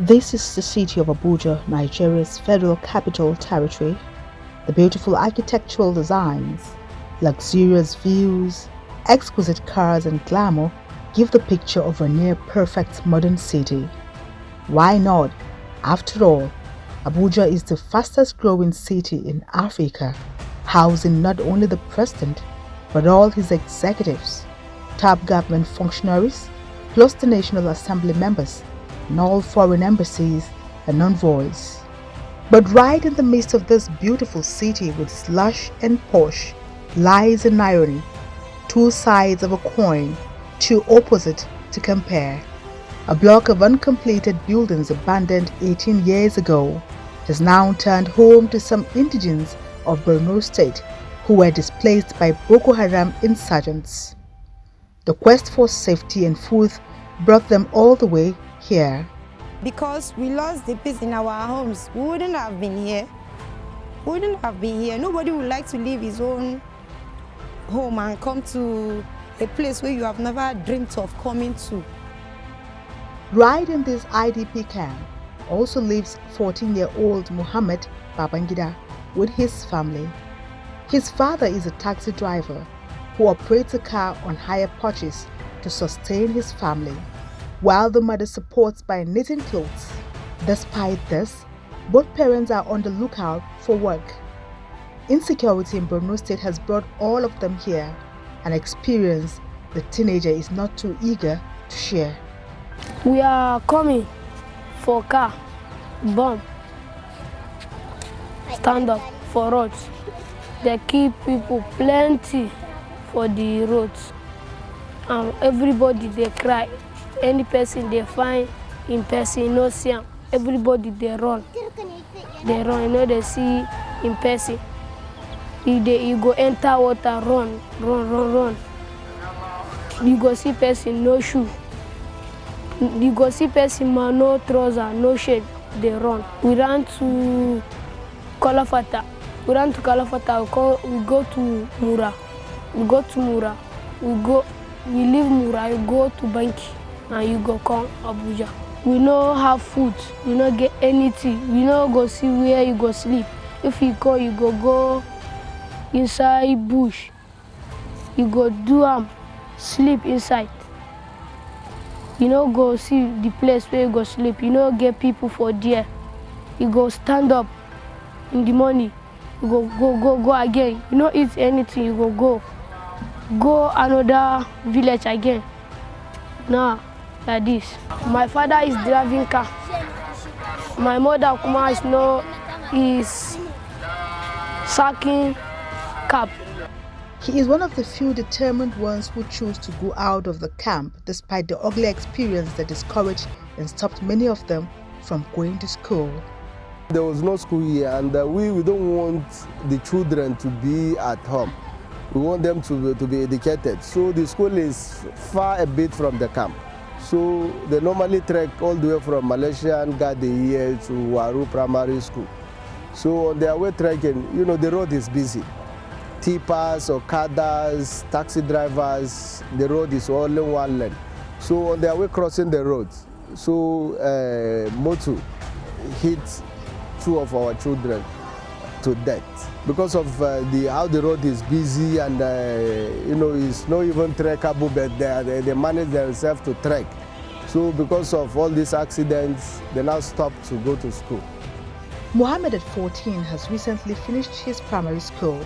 This is the city of Abuja, Nigeria's Federal Capital Territory. The beautiful architectural designs, luxurious views, exquisite cars and glamour give the picture of a near-perfect modern city. Why not? After all, Abuja is the fastest-growing city in Africa, housing not only the president, but all his executives, top government functionaries, plus the National Assembly members, and all foreign embassies and envoys. But right in the midst of this beautiful city with its lush and posh lies an irony, two sides of a coin, two opposites to compare. A block of uncompleted buildings abandoned 18 years ago has now turned home to some indigents of Borno State who were displaced by Boko Haram insurgents. The quest for safety and food brought them all the way here. Because we lost the peace in our homes, we wouldn't have been here. Nobody would like to leave his own home and come to a place where you have never dreamt of coming to. Right in this IDP camp also lives 14-year-old Muhammad Babangida with his family. His father is a taxi driver who operates a car on hire purchase to sustain his family, while the mother supports by knitting clothes. Despite this, both parents are on the lookout for work. Insecurity in Borno State has brought all of them here, an experience the teenager is not too eager to share. We are coming for car, bomb, stand up for roads. They keep people plenty for the roads. And everybody they cry. Any person they find in person, no see them. Everybody they run. They run, they see in person. You go enter water, run. You go see person, no shoe. You go see person, man, no trouser, no shade, they run. We ran to Kalafata. We go to Mura. We leave Mura, we go to Banki, and you go come Abuja. We no have food, we no get anything. We no go see where you go sleep. If you go inside bush. You go do sleep inside. You no go see the place where you go sleep. You no get people for there. You go stand up in the morning. You go again. You no eat anything. You go another village again. Now, like this. My father is driving car. My mother is sacking cap. He is one of the few determined ones who choose to go out of the camp despite the ugly experience that discouraged and stopped many of them from going to school. There was no school here, and we don't want the children to be at home. We want them to be educated. So the school is far a bit from the camp. So they normally trek all the way from Malaysia and got here to Waru Primary School. So on their way trekking, the road is busy. Tippers, Okadas, taxi drivers, the road is only one lane. So on their way crossing the road, motor hit two of our children to death because of how the road is busy and it's not even trackable, but they manage themselves to trek. So because of all these accidents, they now stop to go to school. Muhammad at 14 has recently finished his primary school,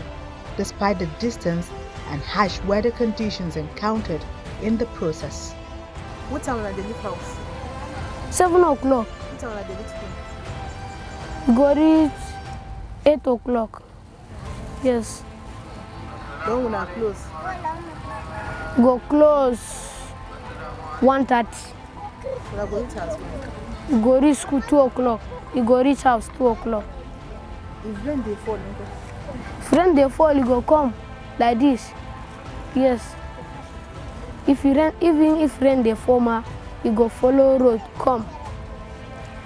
despite the distance and harsh weather conditions encountered in the process. What time are they leave house? 7 o'clock. What time are they leave school? We go reach 8 o'clock. Yes. Don't wanna close. Go close 1:30. We are going to house. We go reach school 2 o'clock. We go reach house 2 o'clock. If rain they fall, Friend they fall, you go come like this. Yes. Even if rain they fall, you go follow road, come.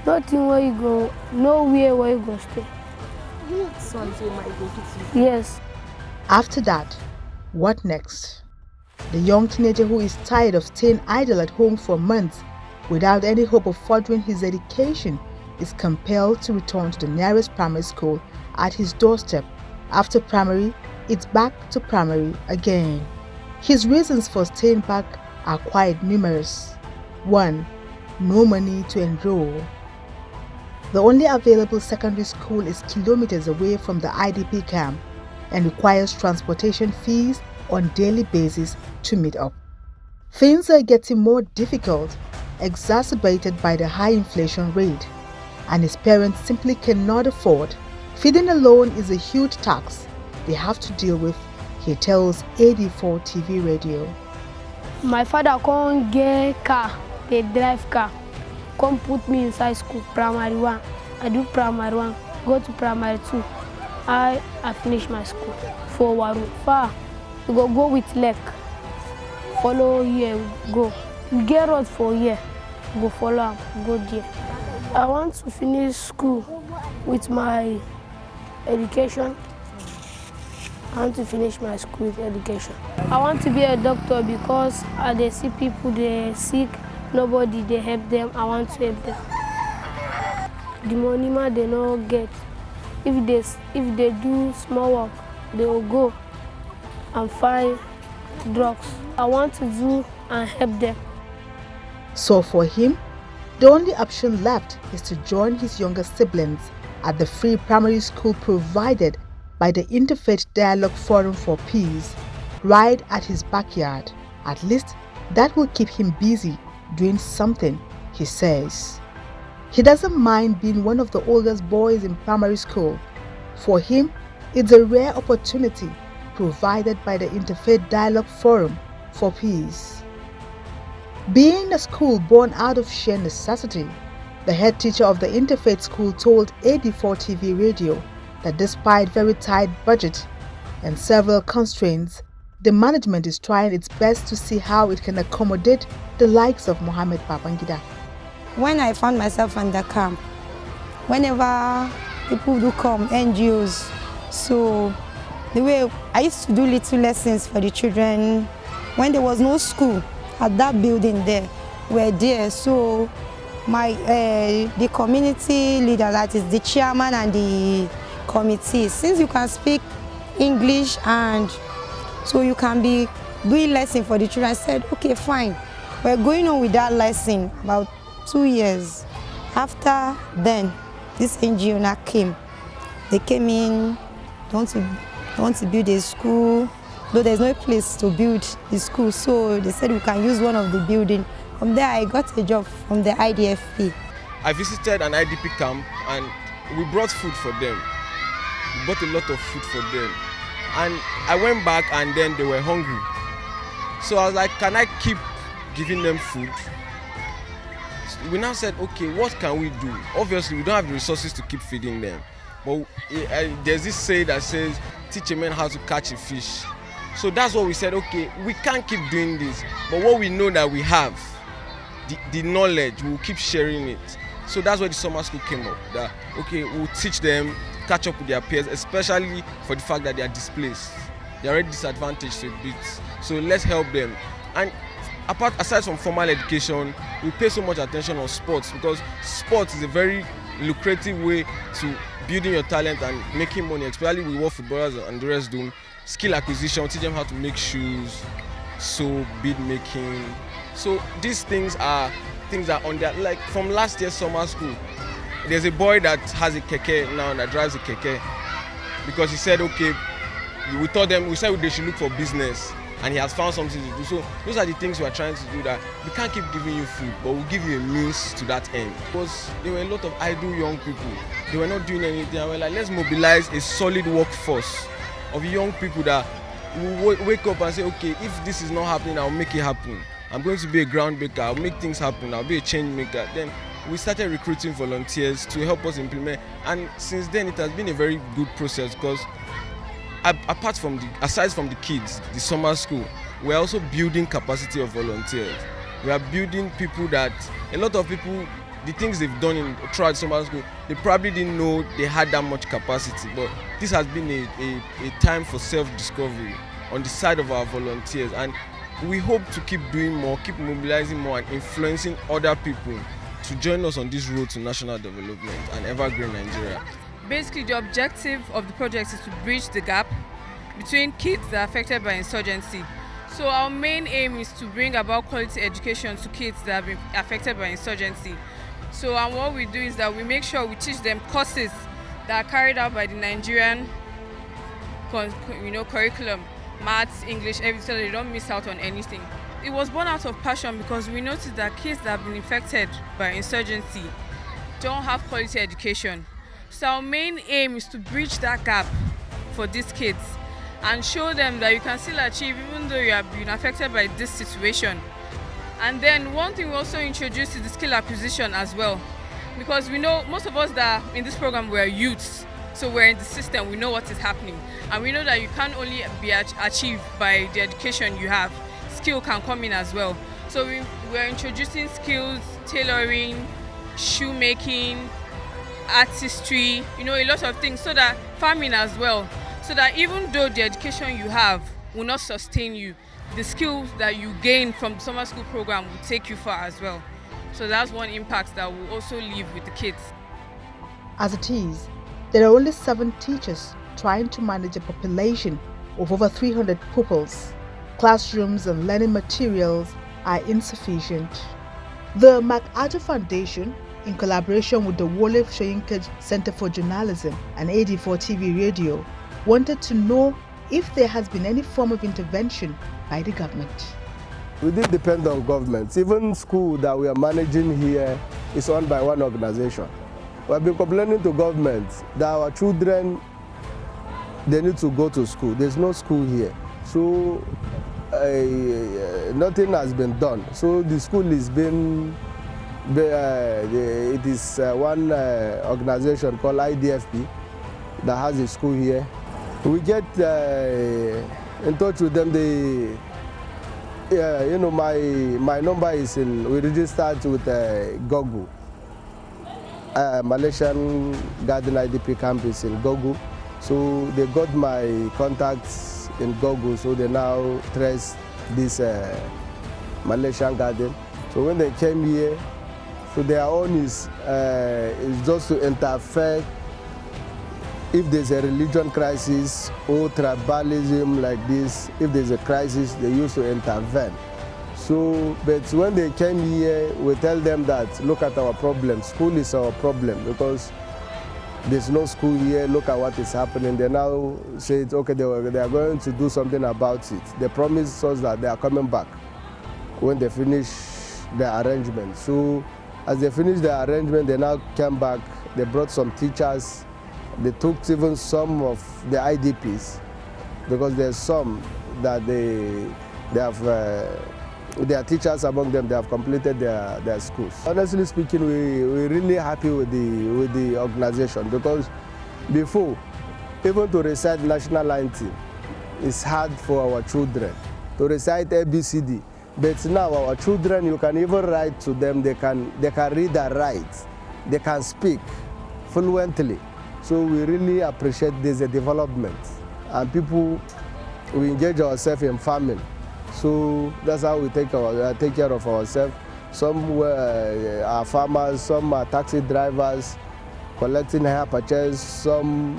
Nothing where you go, nowhere where you go stay. Yes. After that, what next? The young teenager who is tired of staying idle at home for months without any hope of furthering his education, is compelled to return to the nearest primary school at his doorstep. After primary, it's back to primary again. His reasons for staying back are quite numerous. 1. No money to enroll. The only available secondary school is kilometers away from the IDP camp and requires transportation fees on daily basis to meet up. Things are getting more difficult, exacerbated by the high inflation rate, and his parents simply cannot afford. Feeding alone is a huge tax they have to deal with, he tells AD4 TV radio. My father can't get car, they drive car, come put me inside school, primary 1. I do primary 1, go to primary 2. I finish my school. For Waru, far, we go with leg. Follow here, go. We get road for here, go follow him, go there. I want to finish school with my education. I want to finish my school with education. I want to be a doctor because they see people, they sick, nobody, they help them. I want to help them. The money man they don't get. If they do small work, they will go and find drugs. I want to do and help them. So for him, the only option left is to join his younger siblings at the free primary school provided by the Interfaith Dialogue Forum for Peace, right at his backyard. At least that will keep him busy doing something, he says. He doesn't mind being one of the oldest boys in primary school. For him, it's a rare opportunity provided by the Interfaith Dialogue Forum for Peace. Being a school born out of sheer necessity, the head teacher of the Interfaith school told AD4 TV radio that despite very tight budget and several constraints, the management is trying its best to see how it can accommodate the likes of Mohammed Babangida. When I found myself in the camp, whenever people do come, NGOs, so the way I used to do little lessons for the children, when there was no school at that building there, were there. So the community leader, that is the chairman and the committee, since you can speak English and so you can be doing lesson for the children, I said, okay, fine. We're going on with that lesson about 2 years. After then, this NGO now came. They came in, they want to build a school, though there's no place to build the school, so they said we can use one of the building. From there, I got a job from the IDFP. I visited an IDP camp and we brought food for them. We bought a lot of food for them. And I went back and then they were hungry. So I was like, can I keep giving them food? We now said, okay, what can we do? Obviously, we don't have the resources to keep feeding them. But there's this saying that says, teach a man how to catch a fish. So that's what we said, okay, we can't keep doing this. But what we know that we have, the knowledge, we'll keep sharing it. So that's where the summer school came up. That, okay, we'll teach them, catch up with their peers, especially for the fact that they are displaced. They are already disadvantaged a bit. So let's help them. And aside from formal education, we pay so much attention on sports because sports is a very lucrative way to building your talent and making money, especially with what footballers and the rest do. Skill acquisition, teach them how to make shoes, sew, bead making. So these things are on their, like from last year's summer school, there's a boy that has a keke now that drives a keke because he said, okay, we said they should look for business. And he has found something to do. So those are the things we are trying to do, that we can't keep giving you food, but we'll give you a means to that end. Because there were a lot of idle young people. They were not doing anything. And we're like, let's mobilize a solid workforce of young people that will wake up and say, okay, if this is not happening, I'll make it happen. I'm going to be a groundbreaker. I'll make things happen. I'll be a change maker. Then we started recruiting volunteers to help us implement. And since then, it has been a very good process because aside from the kids, the summer school, we're also building capacity of volunteers. We are building people that, a lot of people, the things they've done throughout summer school, they probably didn't know they had that much capacity. But this has been a time for self-discovery on the side of our volunteers. And we hope to keep doing more, keep mobilizing more, and influencing other people to join us on this road to national development and evergreen Nigeria. Basically, the objective of the project is to bridge the gap between kids that are affected by insurgency. So our main aim is to bring about quality education to kids that have been affected by insurgency. So what we do is that we make sure we teach them courses that are carried out by the Nigerian curriculum, maths, English, everything, so they don't miss out on anything. It was born out of passion because we noticed that kids that have been infected by insurgency don't have quality education. So our main aim is to bridge that gap for these kids and show them that you can still achieve even though you have been affected by this situation. And then one thing we also introduced is the skill acquisition as well, because we know most of us that are in this program, we're youths, so we're in the system, we know what is happening, and we know that you can't only be achieved by the education you have. Skill can come in as well. So we're introducing skills, tailoring, shoemaking, artistry, a lot of things, so that farming as well, so that even though the education you have will not sustain you, the skills that you gain from the summer school program will take you far as well. So that's one impact that will also leave with the kids. As it is, there are only 7 teachers trying to manage a population of over 300 pupils. Classrooms and learning materials are insufficient. The MacArthur Foundation, in collaboration with the Wole Soyinka Center for Journalism and AD4 TV Radio, wanted to know if there has been any form of intervention by the government. We did depend on government. Even school that we are managing here is owned by one organization. We have been complaining to government that our children, they need to go to school. There's no school here. So nothing has been done. So the school is being, it is one organization called IDFP that has a school here. We get in touch with them. My number is we registered with Google. Malaysian Garden IDP campus in Google. So they got my contacts in Google, so they now trace this Malaysian Garden. So when they came here, so their own is just to interfere if there's a religion crisis or tribalism like this. If there's a crisis, they used to intervene. So, but when they came here, we tell them that, look at our problem. School is our problem because there's no school here. Look at what is happening. They now say, okay, they are going to do something about it. They promised us that they are coming back when they finish the arrangement. So, as they finished the arrangement, they now came back. They brought some teachers. They took even some of the IDPs because there's some that they have, there are teachers among them, they have completed their schools. Honestly speaking, we're really happy with the organization because before, even to recite national anthem, it's hard for our children to recite ABCD. But now our children, you can even write to them, they can read and write, they can speak fluently. So we really appreciate this development. And people, we engage ourselves in farming. So that's how we take care of ourselves. Some are farmers, some are taxi drivers, collecting hire purchase, some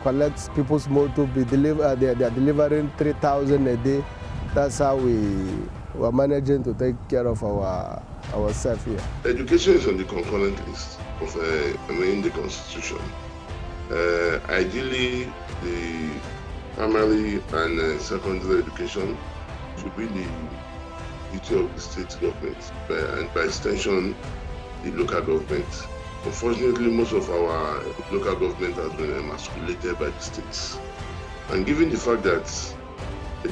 collect people's motor, they are delivering 3,000 a day. That's how we are managing to take care of ourselves here. Education is on the component list of in the Constitution. Ideally, the primary and secondary education should be the duty of the state government, and by extension, the local government. Unfortunately, most of our local government has been emasculated by the states. And given the fact that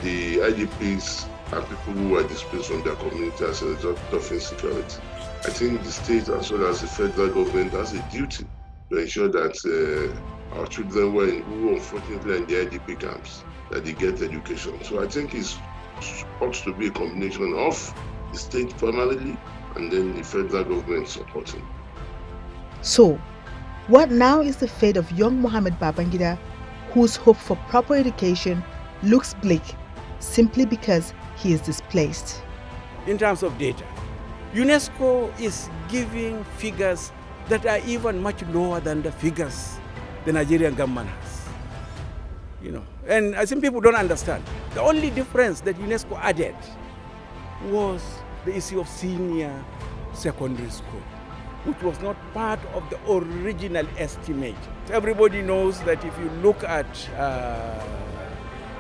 the IDPs are people who are displaced from their community as a result of insecurity, I think the state as well as the federal government has a duty to ensure that our children who unfortunately are in the IDP camps, that they get education. So I think it ought to be a combination of the state primarily and then the federal government supporting. So, what now is the fate of young Mohammed Babangida, whose hope for proper education looks bleak simply because he is displaced. In terms of data, UNESCO is giving figures that are even much lower than the figures the Nigerian government has. And I think people don't understand. The only difference that UNESCO added was the issue of senior secondary school, which was not part of the original estimate. Everybody knows that if you look at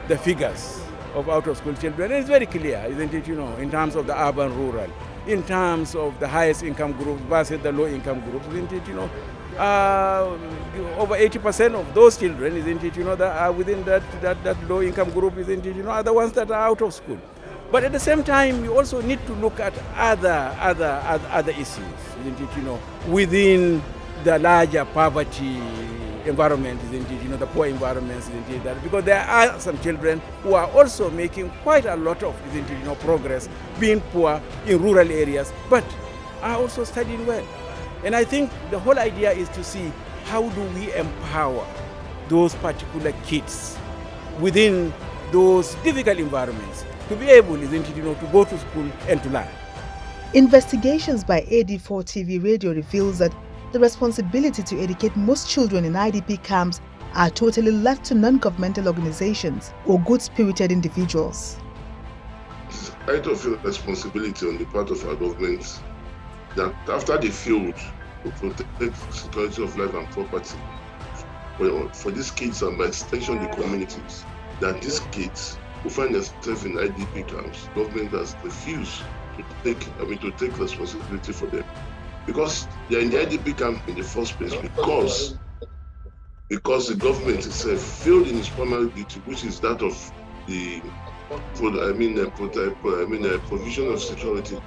the figures of out-of-school children, it's very clear, isn't it, in terms of the urban-rural, in terms of the highest income groups versus the low-income groups, isn't it, over 80% of those children, isn't it, that are within that low-income group, isn't it, are the ones that are out of school. But at the same time, we also need to look at other issues, isn't it, within the larger poverty environment, isn't it, the poor environments, isn't it, that because there are some children who are also making quite a lot of, isn't it, progress, being poor in rural areas, but are also studying well. And I think the whole idea is to see how do we empower those particular kids within those difficult environments to be able, isn't it, to go to school and to learn. Investigations by AD4 TV Radio reveals that the responsibility to educate most children in IDP camps are totally left to non-governmental organizations or good-spirited individuals. It's out of responsibility on the part of our government that after they failed to protect security of life and property for these kids and by extension the communities, that these kids who find themselves in IDP camps, government has refused to take responsibility for them. Because they are in the IDP camp in the first place because the government itself failed in its primary duty, which is that of the provision of security,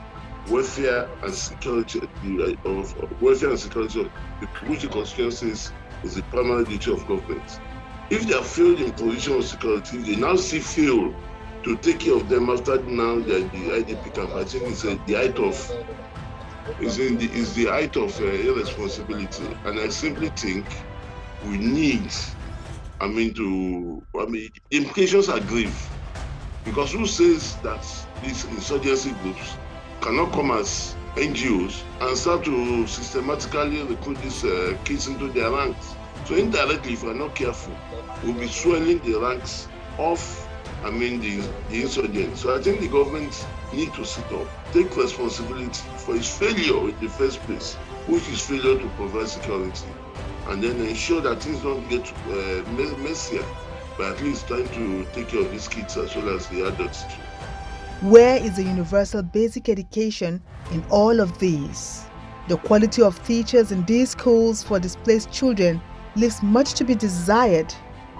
welfare and security which the Constitution says is the primary duty of government. If they have failed in provision of security, they now still fail to take care of them after now they're in the IDP camp. I think it's the height of irresponsibility, and I simply think we need, the implications are grave, because who says that these insurgency groups cannot come as NGOs and start to systematically recruit these kids into their ranks? So indirectly, if we're not careful, we'll be swelling the ranks of the insurgents. So I think the government need to sit up, take responsibility for its failure in the first place, which is failure to provide security, and then ensure that things don't get messier, but at least trying to take care of these kids as well as the adults too. Where is the universal basic education in all of these? The quality of teachers in these schools for displaced children leaves much to be desired.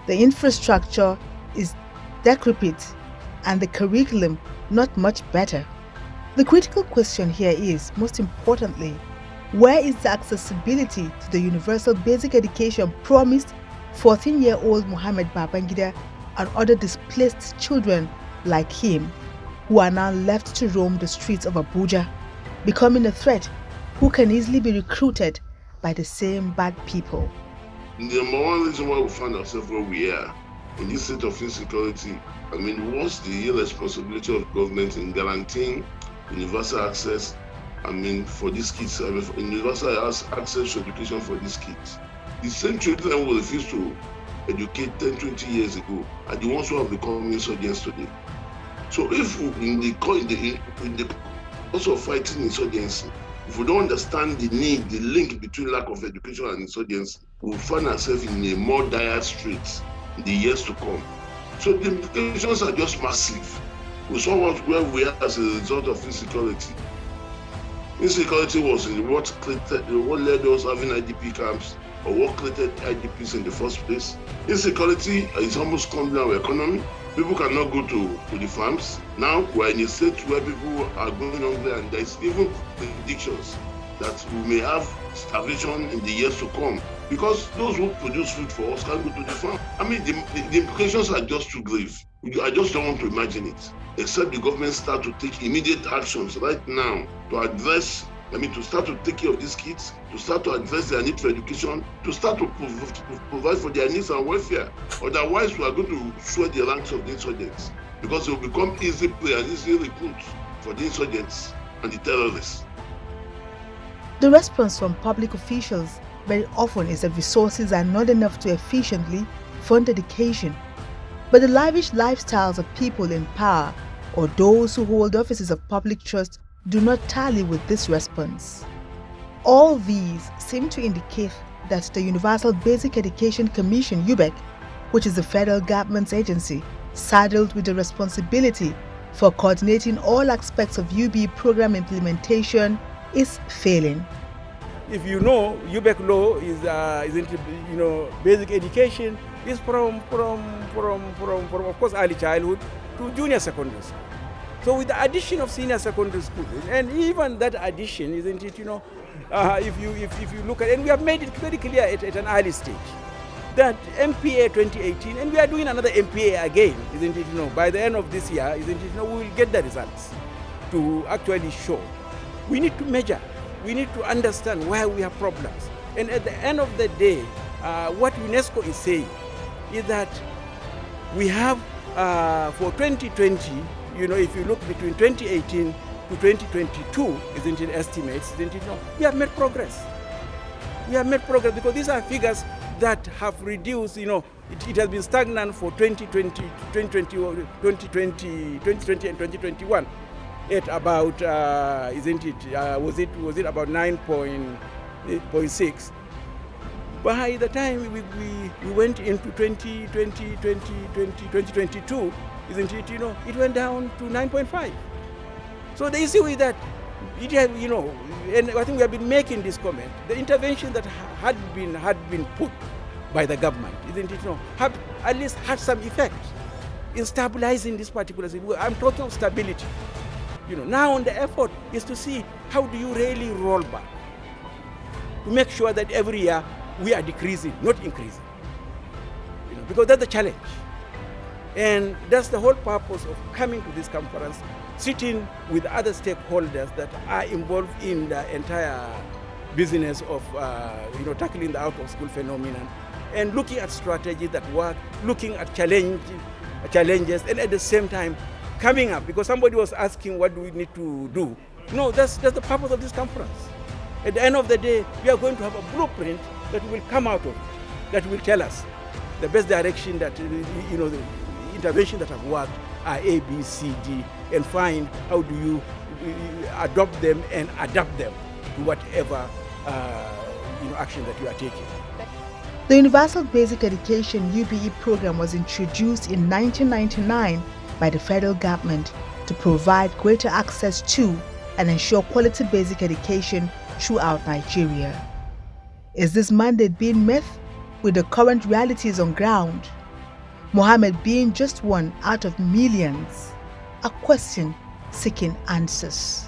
The infrastructure is decrepit and the curriculum not much better. The critical question here is, most importantly, where is the accessibility to the universal basic education promised 14-year-old Mohammed Babangida and other displaced children like him, who are now left to roam the streets of Abuja, becoming a threat who can easily be recruited by the same bad people? The number one reason why we find ourselves where we are in this state of insecurity, what's the irresponsibility of government in guaranteeing universal access, for these kids, universal access to education for these kids? The same children who refused to educate 10, 20 years ago are the ones who have become insurgents today. So if in the course of fighting insurgency, if we don't understand the need, the link between lack of education and insurgency, we'll find ourselves in a more dire strait in the years to come. So the implications are just massive. We saw where we are as a result of insecurity. Insecurity was what led us having IDP camps, or what created IDPs in the first place. Insecurity is almost crumbling our economy. People cannot go to the farms. Now we're in a state where people are going hungry, and there's even predictions that we may have starvation in the years to come, because those who produce food for us can't go to the farm. The implications are just too grave. I just don't want to imagine it, except the government start to take immediate actions right now to address, to start to take care of these kids, to start to address their need for education, to start to provide for their needs and welfare. Otherwise, we are going to swell the ranks of the insurgents. because it will become easy prey and easy recruit for the insurgents and the terrorists. The response from public officials very often is that resources are not enough to efficiently fund education. But the lavish lifestyles of people in power or those who hold offices of public trust do not tally with this response. All these seem to indicate that the Universal Basic Education Commission, UBEC, which is the federal government's agency, saddled with the responsibility for coordinating all aspects of UBE program implementation, is failing. If you know, UBEC law is basic education is from of course early childhood to junior secondary school. So with the addition of senior secondary school, and even that addition, isn't it? If you look at it, and we have made it very clear at an early stage that MPA 2018, and we are doing another MPA again, isn't it? By the end of this year, isn't it? We will get the results to actually show. We need to measure. We need to understand where we have problems. And at the end of the day, what UNESCO is saying is that we have for 2020, if you look between 2018 to 2022, isn't it, estimates, isn't it? We have made progress. We have made progress because these are figures that have reduced, it has been stagnant for 2020 and 2021 at about, was it about 9.6? By the time we went into 2022, isn't it, it went down to 9.5. So the issue is that it has, and I think we have been making this comment, the intervention that had been put by the government, isn't it, have at least had some effect in stabilizing this particular situation. I'm talking of stability. Now the effort is to see how do you really roll back to make sure that every year we are decreasing, not increasing. Because that's the challenge. And that's the whole purpose of coming to this conference, sitting with other stakeholders that are involved in the entire business of tackling the out-of-school phenomenon, and looking at strategies that work, looking at challenges, and at the same time coming up, because somebody was asking what do we need to do. No, that's the purpose of this conference. At the end of the day, we are going to have a blueprint that will come out of it, that will tell us the best direction that, the interventions that have worked are A, B, C, D, and find how do you adopt them and adapt them to whatever action that you are taking. The Universal Basic Education UBE program was introduced in 1999 by the federal government to provide greater access to and ensure quality basic education throughout Nigeria. Is this mandate being met with the current realities on ground? Mohammed being just one out of millions, a question seeking answers.